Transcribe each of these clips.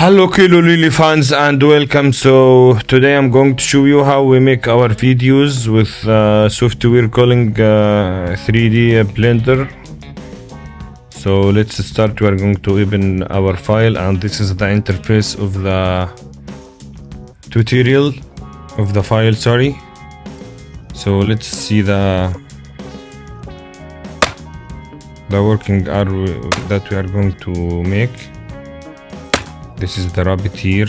Hello Kilo Lily fans and welcome. So today I'm going to show you how we make our videos with software calling 3D Blender. So let's start. We are going to open our file and this is the interface of the tutorial of the file, sorry. So let's see the working arrow that we are going to make. This is the rabbit here,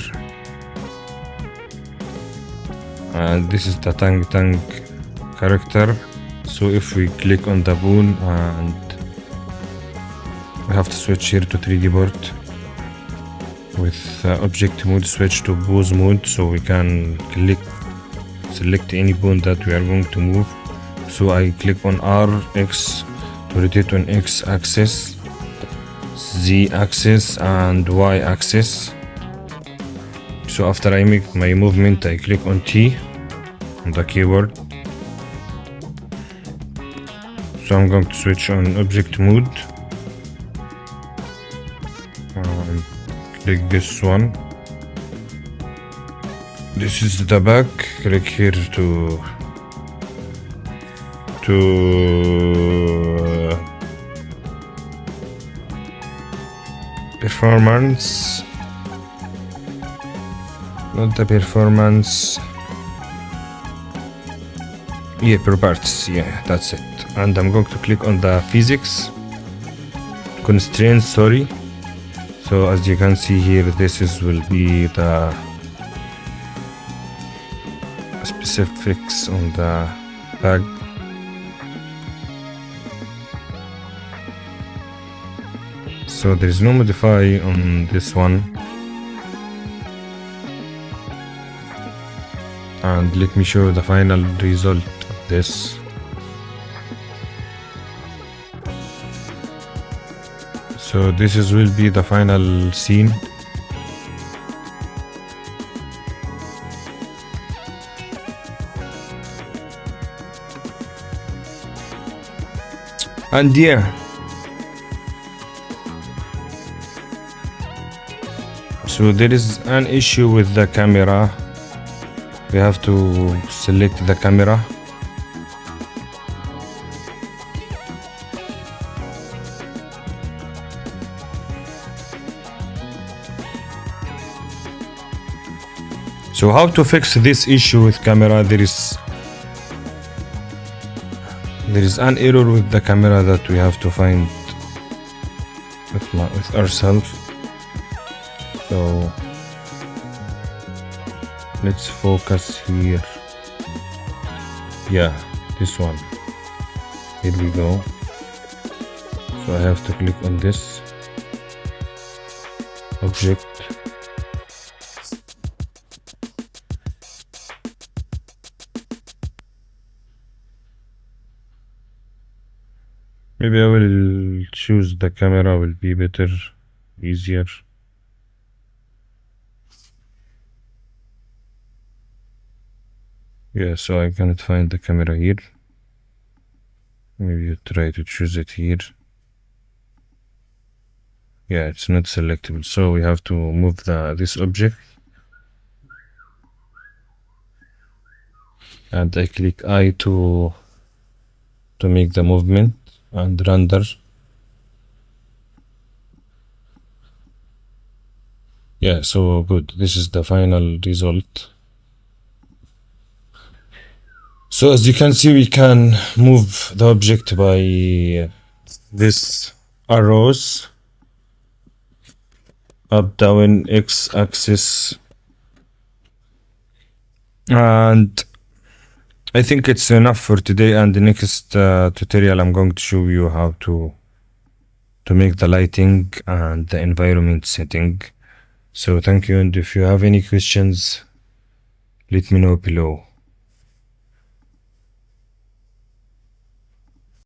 and this is the tongue character. So if we click on the bone, and we have to switch here to 3D board with object mode, switch to pose mode, so we can select any bone that we are going to move. So I click on R, X to rotate on X axis, Z axis and Y axis. So after I make my movement, I click on T on the keyboard. So I'm going to switch on object mode. Click this one. This is the back. Click here to performance, not the performance, yeah, properties, yeah, that's it. And I'm going to click on the physics constraints, sorry. So as you can see here, will be the specifics on the back. So there is no modify on this one. And let me show the final result of this. So this will be the final scene. And yeah, so there is an issue with the camera. We have to select the camera. So how to fix this issue with camera? There is an error with the camera that we have to find with ourselves. So let's focus here. Yeah, this one. Here we go. So I have to click on this object. Maybe I will choose the camera, will be better, easier. Yeah, so I cannot find the camera here. Maybe you try to choose it here. Yeah, it's not selectable, so we have to move this object. And I click I to make the movement and render. Yeah, so good. This is the final result. So as you can see, we can move the object by this arrows, up, down, X axis, and I think it's enough for today. And the next tutorial, I'm going to show you how to make the lighting and the environment setting. So thank you, and if you have any questions, let me know below.